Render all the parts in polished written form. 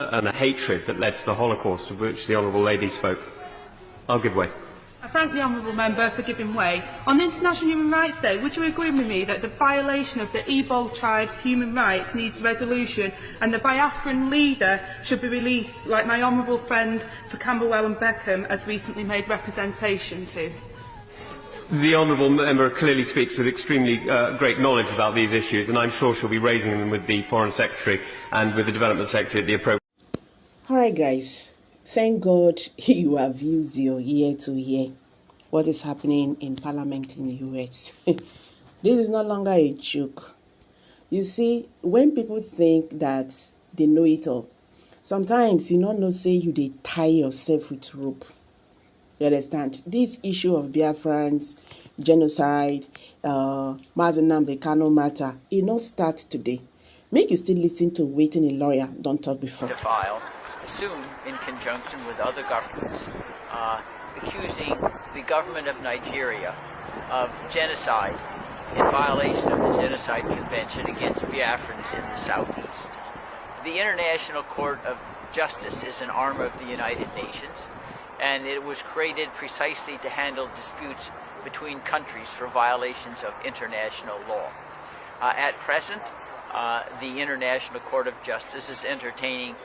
and a hatred that led to the Holocaust, of which the Honourable Lady spoke. I'll give way. I thank the Honourable Member for giving way. On International Human Rights Day, would you agree with me that the violation of the Igbo tribe's human rights needs resolution and the Biafran leader should be released, like my honourable friend for Camberwell and Beckham has recently made representation to? The Honourable Member clearly speaks with extremely great knowledge about these issues, and I'm sure she'll be raising them with the Foreign Secretary and with the Development Secretary at the appropriate. Alright guys, thank God you have used your ear to hear what is happening in Parliament in the US. This is no longer a joke. You see, when people think that they know it all, sometimes you don't know say you they tie yourself with rope. You understand? This issue of Biafrans, genocide, the Kanu matter, it not start today. Make you still listen to waiting a lawyer, don't talk before. To file, soon in conjunction with other governments, accusing the government of Nigeria of genocide in violation of the Genocide Convention against Biafrans in the southeast. The International Court of Justice is an arm of the United Nations, and it was created precisely to handle disputes between countries for violations of international law. At present, the International Court of Justice is entertaining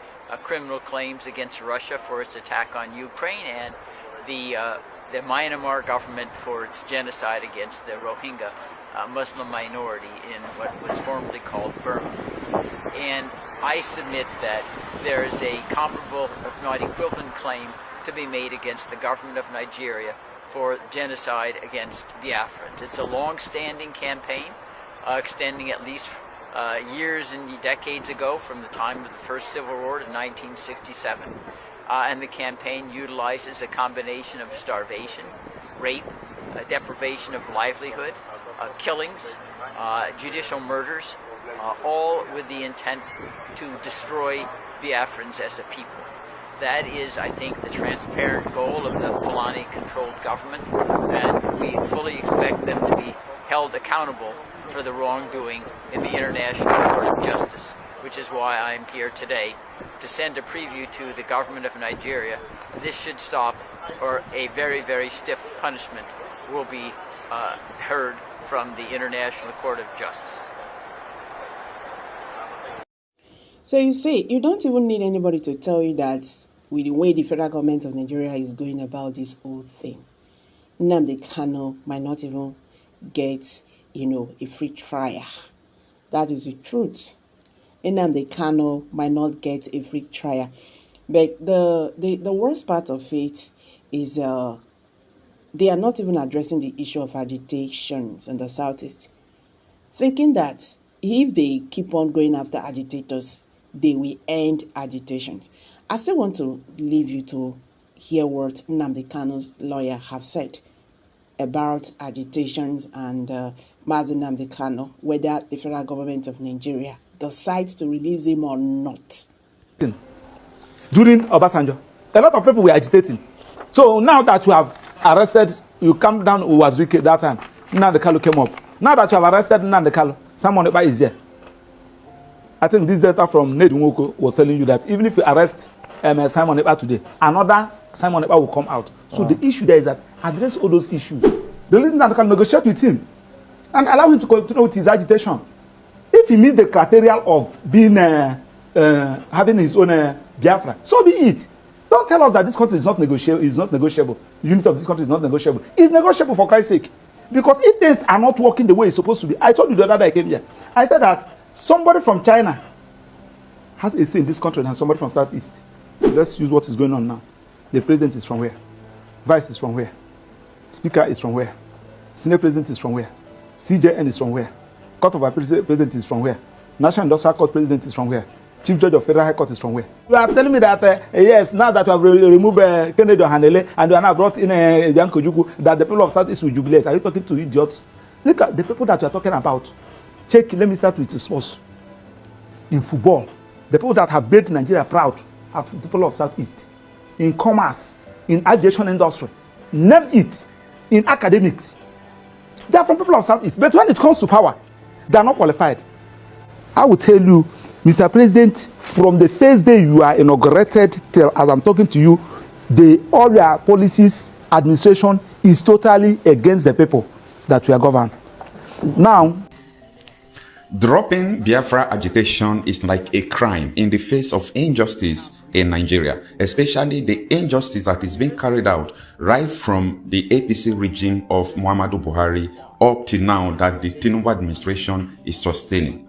criminal claims against Russia for its attack on Ukraine and the Myanmar government for its genocide against the Rohingya Muslim minority in what was formerly called Burma. And I submit that there is a comparable, if not equivalent, claim to be made against the government of Nigeria for genocide against Biafrans. It's a long-standing campaign, extending at least years and decades ago from the time of the First Civil War in 1967. And the campaign utilizes a combination of starvation, rape, deprivation of livelihood, killings, judicial murders, all with the intent to destroy Biafrans as a people. That is, I think, the transparent goal of the Fulani-controlled government, and we fully expect them to be held accountable for the wrongdoing in the International Court of Justice, which is why I am here today to send a preview to the government of Nigeria. This should stop, or a very, very stiff punishment will be heard from the International Court of Justice. So you see, you don't even need anybody to tell you that with the way the federal government of Nigeria is going about this whole thing, Nnamdi Kanu might not even get, a free trial. That is the truth. Nnamdi Kanu might not get a free trial. But the worst part of it is they are not even addressing the issue of agitations in the southeast, thinking that if they keep on going after agitators, they will end agitations. I still want to leave you to hear what Nnamdi Kanu's lawyer have said about agitations and Nnamdi Kanu, whether the federal government of Nigeria decides to release him or not. During Obasanjo, a lot of people were agitating. So now that you have arrested, you come down who was wicked that time, Nnamdi Kanu came up. Now that you have arrested Nnamdi Kanu, Simon Ekpa is there. I think this data from Ned Nwoko was telling you that even if you arrest Simon Ekpa today, another Simon Ekpa will come out. So the issue there is that address all those issues. The reason that can negotiate with him and allow him to continue with his agitation. If he meets the criteria of being having his own Biafra, so be it. Don't tell us that this country is not negotiable. Is not negotiable. The unity of this country is not negotiable. It's negotiable for Christ's sake. Because if things are not working the way it's supposed to be, I told you the other day I came here. I said that somebody from China has a say in this country and somebody from Southeast. Let's use what is going on now. The president is from where? Vice is from where? Speaker is from where? Senate president is from where? CJN is from where? Court of Appeal president is from where? National Industrial Court president is from where? Chief Judge of Federal High Court is from where? You are telling me that yes, now that you have removed Kennedy Hanele and you are now brought in Jan Kojuku, that the people of Southeast will jubilate. Are you talking to idiots? Look at the people that you are talking about. Check. Let me start with the source. In football, the people that have made Nigeria proud are the people of Southeast. In commerce, in aviation industry, name it. In academics, they are from people of Southeast. But when it comes to power, they are not qualified. I will tell you, Mr. President from the first day you are inaugurated till as I'm talking to you, all your policies, administration is totally against the people that we are governed. Now, dropping Biafra agitation is like a crime in the face of injustice in Nigeria, especially the injustice that is being carried out right from the APC regime of Muhammadu Buhari up to now that the Tinubu administration is sustaining.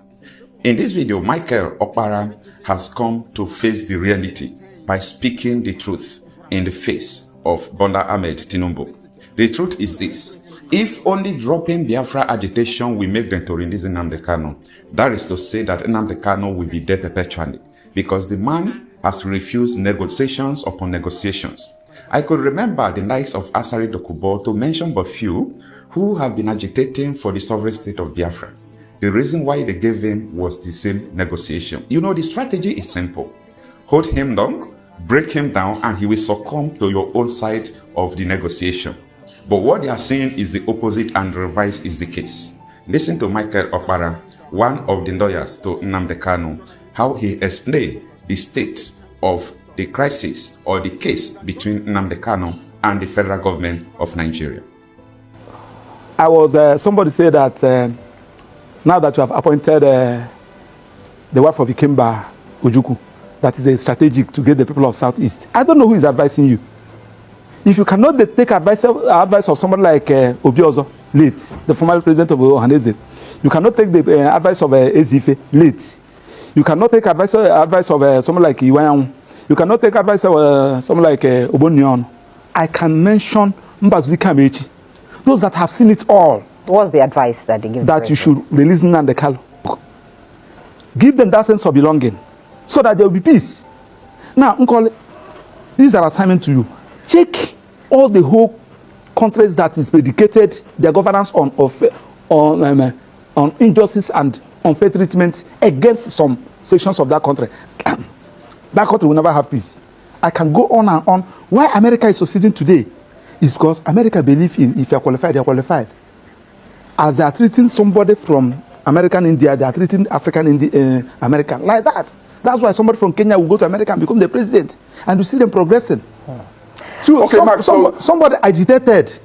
In this video, Michael Okpara has come to face the reality by speaking the truth in the face of Bola Ahmed Tinubu. The truth is this: if only dropping Biafra agitation will make them to release Nnamdi Kanu, that is to say that Nnamdi Kanu will be dead perpetually, because the man has refused negotiations upon negotiations. I could remember the likes of Asari Dokubo, to mention but few, who have been agitating for the sovereign state of Biafra. The reason why they gave him was the same negotiation. You know, the strategy is simple. Hold him long, break him down, and he will succumb to your own side of the negotiation. But what they are saying is the opposite, and the reverse is the case. Listen to Michael Okpara, one of the lawyers to Nnamdi Kanu, how he explained the state of the crisis or the case between Nnamdi Kanu and the federal government of Nigeria. I was, somebody said that now that you have appointed the wife of Ikemba Ojukwu, that is a strategic to get the people of Southeast. I don't know who is advising you. If you cannot take advice of somebody like Obiozo, late, the former president of Ohaneze, you cannot take the advice of Ezife, late. You cannot take advice of someone like Iwayan. You cannot take advice of someone like Obonyon. I can mention Mbazulika Mechi. Those that have seen it all. What's the advice that they give? That you should release Nnamdi Kanu. Give them that sense of belonging, so that there will be peace. Now, Nkole, these are assignments to you. Check all the whole countries that is predicated their governance on injustice and unfair treatment against some sections of that country. That country will never have peace. I can go on and on. Why America is succeeding today is because America believes in if you are qualified, you are qualified. As they are treating somebody from American India, they are treating African American like that. That's why somebody from Kenya will go to America and become the president, and you see them progressing. So, okay, somebody agitated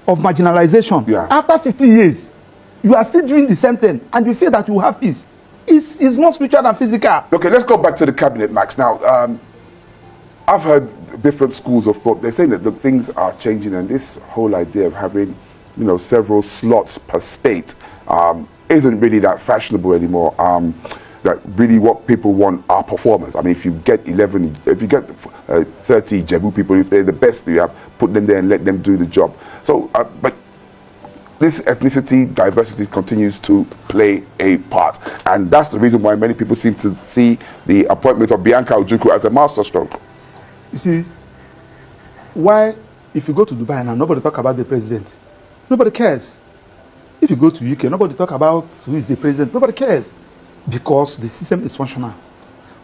of marginalization. Yeah. After 50 years, you are still doing the same thing, and you feel that you have peace. It's more spiritual than physical. Okay, let's go back to the cabinet, Max. Now, I've heard different schools of thought. They're saying that the things are changing, and this whole idea of having, you know, several slots per state isn't really that fashionable anymore. That really what people want are performers. I mean, if you get 30 Jebu people, if they're the best you have, put them there and let them do the job. So, but this ethnicity, diversity continues to play a part. And that's the reason why many people seem to see the appointment of Bianca Ojukwu as a masterstroke. You see, why, if you go to Dubai now, nobody talk about the president. Nobody cares. If you go to UK, nobody talk about who is the president. Nobody cares. Because the system is functional.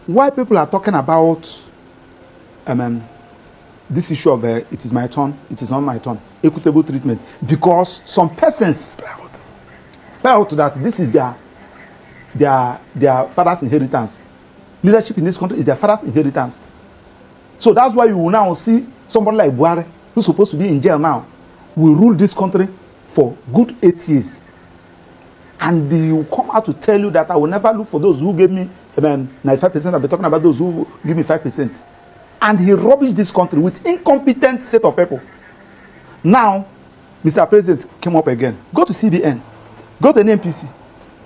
Why people are talking about this issue of it is my turn, it is not my turn, equitable treatment, because some persons felt that this is their father's inheritance. Leadership in this country is their father's inheritance. So that's why you will now see somebody like Buhari, who's supposed to be in jail now, will rule this country for good 8 years. And they will come out to tell you that I will never look for those who gave me 95%. I'll be talking about those who give me 5%. And he rubbished this country with incompetent set of people. Now, Mr. President came up again. Go to CBN. Go to NNPC.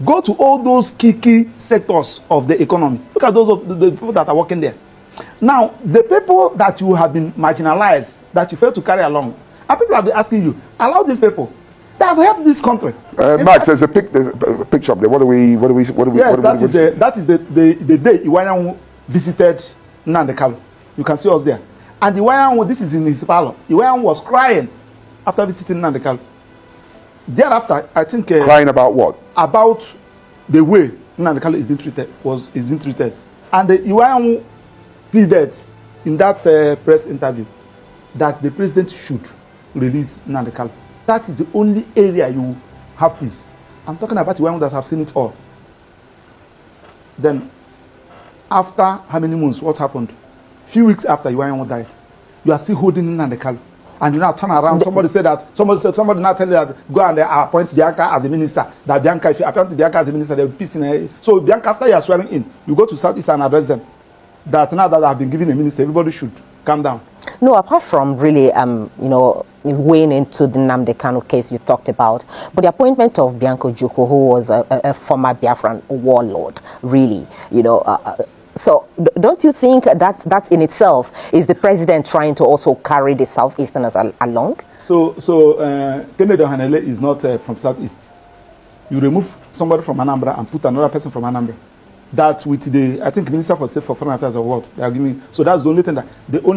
Go to all those key sectors of the economy. Look at those of the people that are working there. Now, the people that you have been marginalized, that you failed to carry along, and people have been asking you, allow these people. They have helped this country. Max, there's a picture up there. What do we? Yes, that is the day Iwayan visited Nnamdi Kanu. You can see us there. And Iwayan, this is in his parlor. Iwayan was crying after visiting Nnamdi Kanu. Thereafter, I think crying about what? About the way Nnamdi Kanu is being treated. And Iwayan pleaded in that press interview that the president should release Nnamdi Kanu. That is the only area you have peace. I'm talking about the one that have seen it all. Then, After how many months? What happened? Few weeks after Iwayan died, you are still holding Nnamdi Kanu. And you now turn around, somebody now tell you that go and appoint Bianca as a minister. That Bianca, if you appoint Bianca as a minister, there will be peace in her. So Bianca, after you are swearing in, you go to Southeast and address them. That now that I have been given a minister, everybody should calm down. No, apart from really, weighing into the Nnamdi Kanu case you talked about, but the appointment of Bianca Ojukwu, who was a former Biafran warlord, really, so don't you think that in itself is the president trying to also carry the Southeasterners along? So Kennedy Ohanele is not from Southeast. You remove somebody from Anambra and put another person from Anambra. That with I think Minister for State for Foreign Affairs of World, they are giving. So that's the only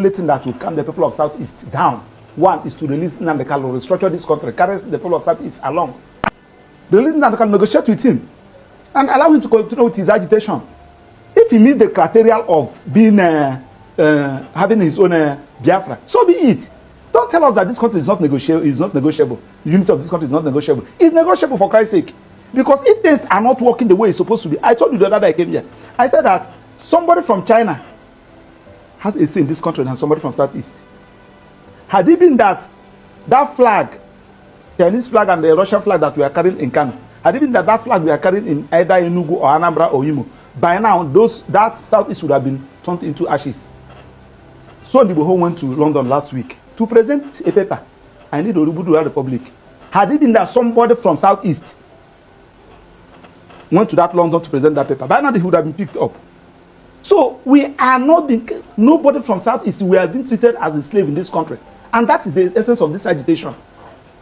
thing that will calm the people of Southeast down. One is to release Nnamdi Kanu, restructure this country, carry the people of Southeast along. Release Nnamdi Kanu, negotiate with him, and allow him to continue with his agitation. If he meets the criteria of being having his own Biafra, so be it. Don't tell us that this country is not negotiable. The unity of this country is not negotiable. It's negotiable, for Christ's sake. Because if things are not working the way it's supposed to be, I told you the other day I came here. I said that somebody from China has a say in this country than somebody from Southeast. Had it been that flag, Chinese flag and the Russian flag that we are carrying in Kanu, had it been that flag we are carrying in either Enugu or Anambra or Imo, by now that Southeast would have been turned into ashes. So Ndiboho went to London last week to present a paper. I need Orubudu Republic. Had it been that somebody from Southeast went to that London to present that paper, by now they would have been picked up. So we are not nobody from Southeast. We are being treated as a slave in this country, and that is the essence of this agitation.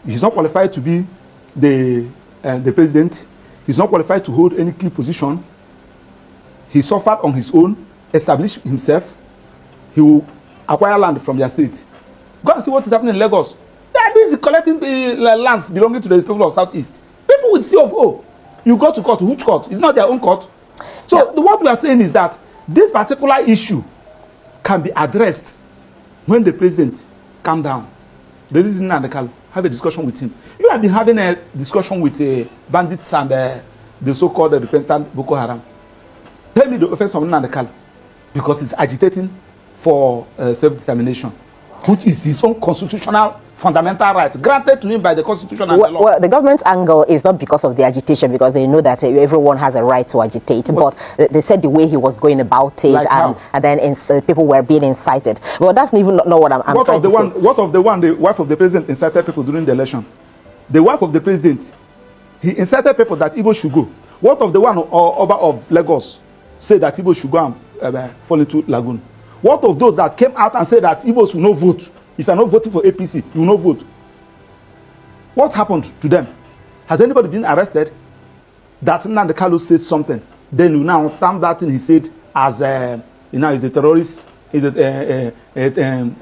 He's not qualified to be the president. He's not qualified to hold any key position. He suffered on his own, established himself. He will acquire land from their state. Go and see what is happening in Lagos. They are busy collecting lands belonging to the people of Southeast. People with CFO. You go to court. Which court? It's not their own court. So what we are saying is that this particular issue can be addressed when the president calm down. The reason Nnamdi Kanu, have a discussion with him. You have been having a discussion with bandits and the so-called repentant Boko Haram. Tell me the offense of Nnamdi Kanu, because he's agitating for self-determination, which is his own constitutional fundamental rights granted to him by the Constitution and the law. Well, the government's angle is not because of the agitation, because they know that everyone has a right to agitate, but they said the way he was going about it, like and then people were being incited. Well, that's even not what I'm trying to say. What of the wife of the president incited people during the election? The wife of the president, he incited people that Igbo should go. What of the one Oba of Lagos said that Igbo should go and fall into Lagoon? What of those that came out and said that Igbos will not vote? If you are not voting for APC, you will not vote. What happened to them? Has anybody been arrested? That Nnamdi Kanu said something. Then you now term that thing he said as is a terrorist, is a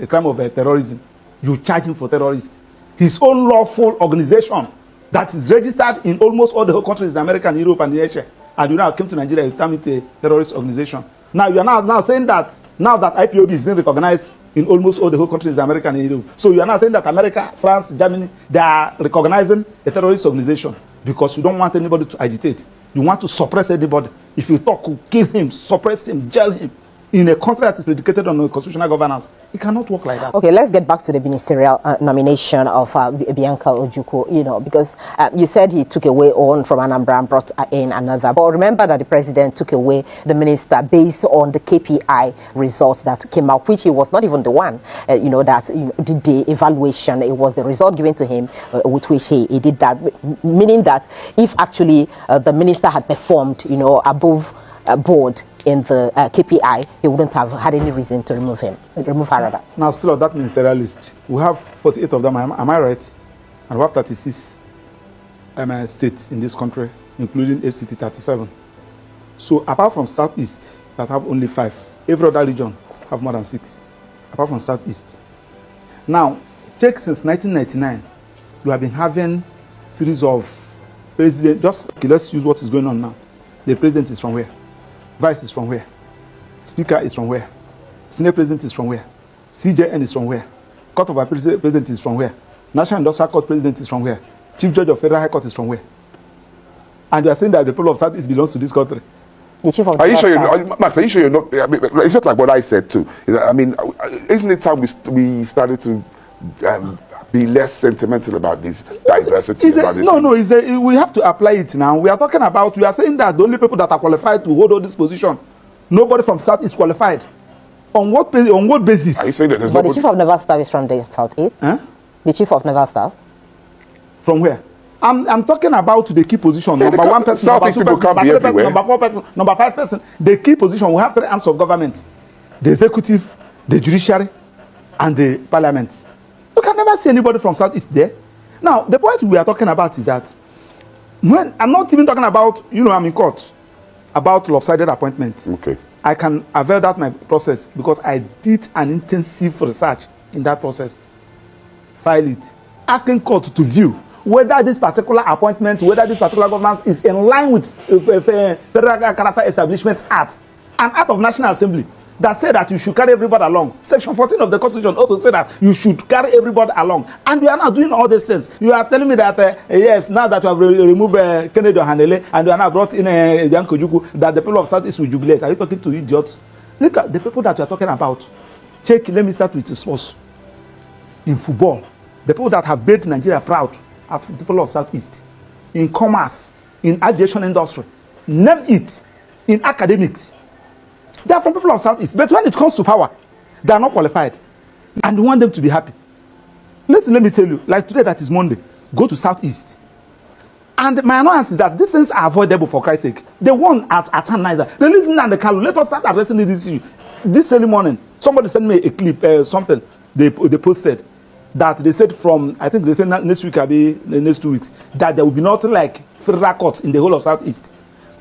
crime of terrorism. You charge him for terrorism. His own lawful organization that is registered in almost all the whole countries in America and Europe and Asia, and you now came to Nigeria, you term it a terrorist organization. Now you are now saying that now that IPOB is being recognized in almost all the whole countries in America and Europe. So you are now saying that America, France, Germany, they are recognizing a terrorist organization because you don't want anybody to agitate. You want to suppress anybody. If you talk, kill him, suppress him, jail him. In a country that is predicated on constitutional governance, it cannot work like that. Okay, let's get back to the ministerial nomination of Bianca Ojukwu, because you said he took away one from Anambra and brought in another. But remember that the president took away the minister based on the KPI results that came out, which he was not even the one, that did the evaluation. It was the result given to him with which he did that, meaning that if actually the minister had performed, above board in the KPI, he wouldn't have had any reason to remove her rather. Now, still on that ministerial list, we have 48 of them, am I right? And we have 36 states in this country, including FCT 37. So, apart from Southeast, that have only 5, every other region have more than 6, apart from Southeast. Now, take since 1999, we have been having series of presidents. Let's use what is going on now. The president is from where? Vice is from where? Speaker is from where? Senate President is from where? CJN is from where? Court of Appeal President is from where? National Industrial Court President is from where? Chief Judge of Federal High Court is from where? And you are saying that the people of Southeast belongs to this country. The chief of are you sure you're staff. not, Max? Are you sure you're not? I mean, it's just like what I said too. I mean, isn't it time we started to be less sentimental about this diversity? We have to apply it now. We are talking about. We are saying that the only people that are qualified to hold all this position, nobody from South is qualified. On what basis? Are you saying that there's But the chief of naval staff is from the Southeast. Huh? The chief of naval staff. From where? I'm talking about the key position. Yeah, Number one person, number two person, number three person, number four person, number five person. The key position. We have three arms of government: the executive, the judiciary, and the parliament. You can never see anybody from Southeast there. Now, the point we are talking about is that when I'm not even talking about, I'm in court about lopsided appointments. Okay. I can avail that my process because I did an intensive research in that process. File it, asking court to view whether this particular appointment, whether this particular government is in line with Federal Character Establishment Act, an act of National Assembly that said that you should carry everybody along. Section 14 of the Constitution also said that you should carry everybody along. And you are not doing all these things. You are telling me that, yes, now that you have removed Kennedy Ohanele and you are now brought in Bianco Juku, that the people of Southeast will jubilate. Are you talking to idiots? Look at the people that you are talking about. Let me start with the source. In football, the people that have made Nigeria proud are the people of Southeast. In commerce, in aviation industry, name it. In academics, they are from people of Southeast. But when it comes to power, they are not qualified. And we want them to be happy. Listen, let me tell you, like today that is Monday, go to Southeast. And my annoyance is that these things are avoidable for Christ's sake. They won at Niger. They listen and the Kanu. Let us start addressing this issue. This early morning, somebody sent me a clip, something they posted. That they said I think they said next week, the next 2 weeks, that there will be nothing like federal courts in the whole of Southeast.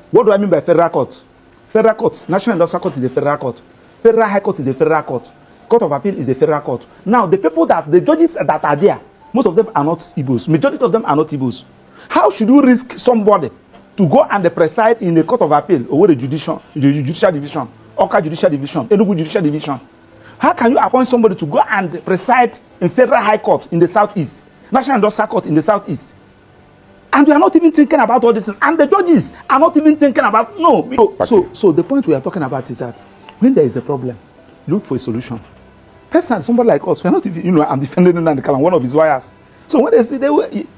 What do I mean by federal courts? Federal courts, National Industrial Court is a federal court. Federal High Court is a federal court. Court of Appeal is a federal court. Now, the judges that are there, most of them are not Igbos. Majority of them are not Igbos. How should you risk somebody to go and preside in the Court of Appeal over the judicial division, Oka Judicial Division, Enugu Judicial Division? How can you appoint somebody to go and preside in Federal High Court in the Southeast, National Industrial Court in the Southeast? And we are not even thinking about all this. And the judges are not even thinking about, So the point we are talking about is that when there is a problem, look for a solution. Personally, somebody like us, we are not even, I'm defending Nnamdi, one of his lawyers. So when they say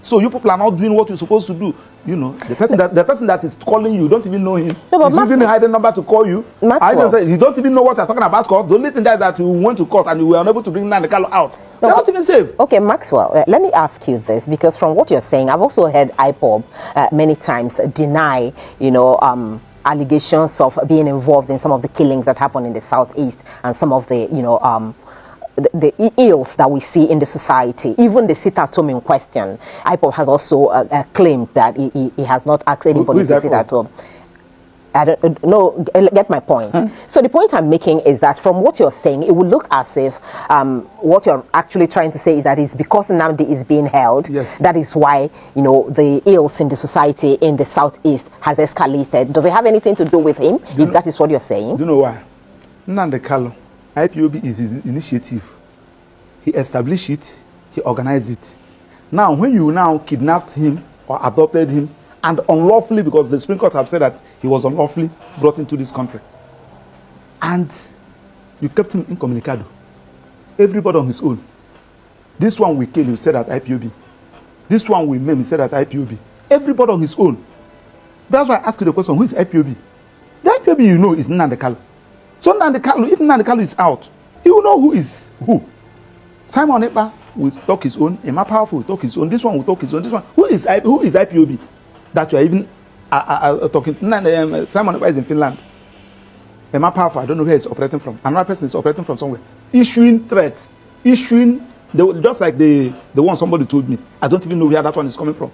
so you people are not doing what you're supposed to do, the person that is calling you, don't even know him. No, he's using a hidden number to call you. You don't even know what you're talking about court. The only thing that you went to court and you were unable to bring Nnamdi out. They're not even safe. Okay, Maxwell, let me ask you this, because from what you're saying, I've also heard IPOB many times deny, allegations of being involved in some of the killings that happen in the Southeast and some of the, the ills that we see in the society. Even the sit-at-home in question, IPOB has also claimed that he has not asked anybody to sit at home. I don't know, get my point. Huh? So the point I'm making is that from what you're saying, it would look as if what you're actually trying to say is that it's because Nnamdi is being held, yes, that is why, the ills in the society in the Southeast has escalated. Does it have anything to do with him, if that is what you're saying? Do you know why? Nnamdi Kanu, IPOB is his initiative. He established it, he organized it. Now, when you now kidnapped him or adopted him, and unlawfully, because the Supreme Court have said that he was unlawfully brought into this country, and you kept him incommunicado, everybody on his own. This one we kill, you said at IPOB. This one we maim, you said at IPOB. Everybody on his own. That's why I ask you the question, who is IPOB? The IPOB is Nnamdi Kanu. So Nnamdi Kanu, if Nnamdi Kanu is out, you will know who is who. Simon Ekpa will talk his own, Emma Powerful will talk his own, this one will talk his own, this one. Who is IPOB? That you are even talking. Simon Ekpa is in Finland. Emma Powerful, I don't know where he's operating from. Another person is operating from somewhere. Issuing threats. Just like the one somebody told me. I don't even know where that one is coming from.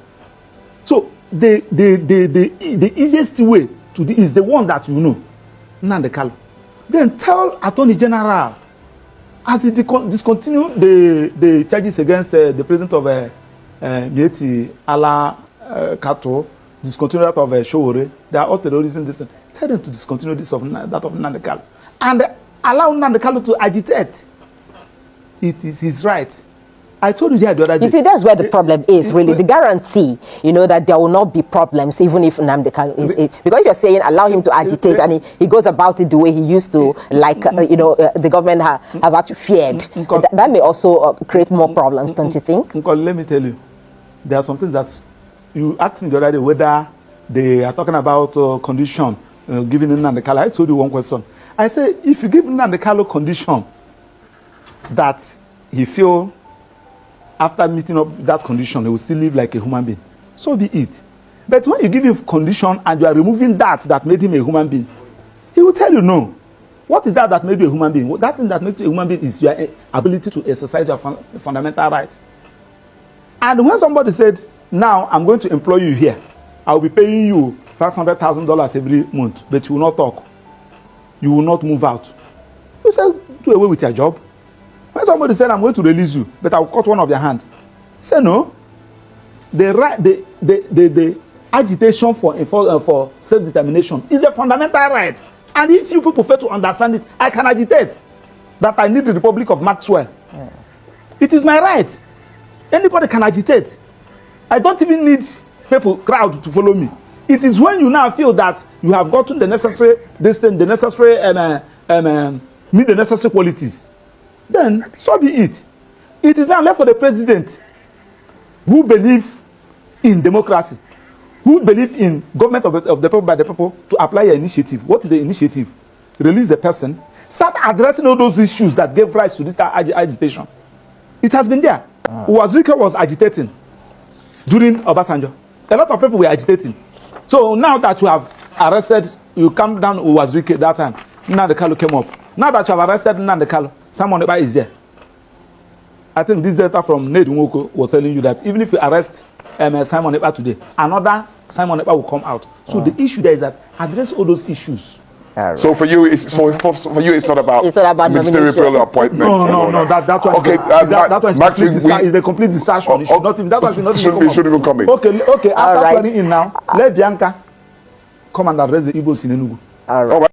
So the easiest way to do is the one that you know. Nnamdi Kanu. Then tell Attorney General, as he discontinue the charges against the president of Mieti Ala Kato, discontinue that of Showore, they are all terrorism. Tell them to discontinue that of Nnamdi Kanu. And allow Nnamdi Kanu to agitate. It is his right. I told you the other day. You see, that's where the problem is, really. The guarantee, you know, that there will not be problems, even if Nnamdi Kanu is... Because you're saying allow him to agitate, and he goes about it the way he used to, like, you know, the government have actually feared. That may also create more problems, don't you think? Let me tell you, there are some things that you asked me the other day whether they are talking about condition giving Nnamdi Kanu. I told you one question. I say, if you give Nnamdi Kanu condition that he feel after meeting up that condition, he will still live like a human being, so be it. But when you give him condition and you are removing that made him a human being, he will tell you no. What is that made you a human being? That thing that makes you a human being is your ability to exercise your fundamental rights. And when somebody said, now I'm going to employ you here, I will be paying you $500,000 every month, but you will not talk. You will not move out. You say, do away with your job. When somebody said, I'm going to release you, but I will cut one of your hands, say no. The agitation for self-determination is a fundamental right. And if you people fail to understand it, I can agitate that I need the Republic of Maxwell. Yeah. It is my right. Anybody can agitate. I don't even need crowd to follow me. It is when you now feel that you have gotten the necessary meet the necessary qualities, then so be it. It is now left for the president, who believe in democracy, who believe in government of the people by the people, to apply your initiative. What is the initiative? Release the person. Start addressing all those issues that gave rise to this agitation. It has been there. Uwazirike was agitating during Obasanjo. A lot of people were agitating. So now that you have arrested, you come down Uwazirike that time, Nnamdi Kanu came up. Now that you have arrested Nnamdi Kanu, Simon Ekpa is there. I think this data from Ned Nwoko was telling you that even if you arrest Simon Ekpa today, another Simon Ekpa will come out. So the issue there is that address all those issues. Right. So for you, it's not about ministerial appointment. No. That one. Okay, that is a complete distraction. That shouldn't even come in. Okay. After turning in now, let Bianca come and address the Igbos in Enugu. All right.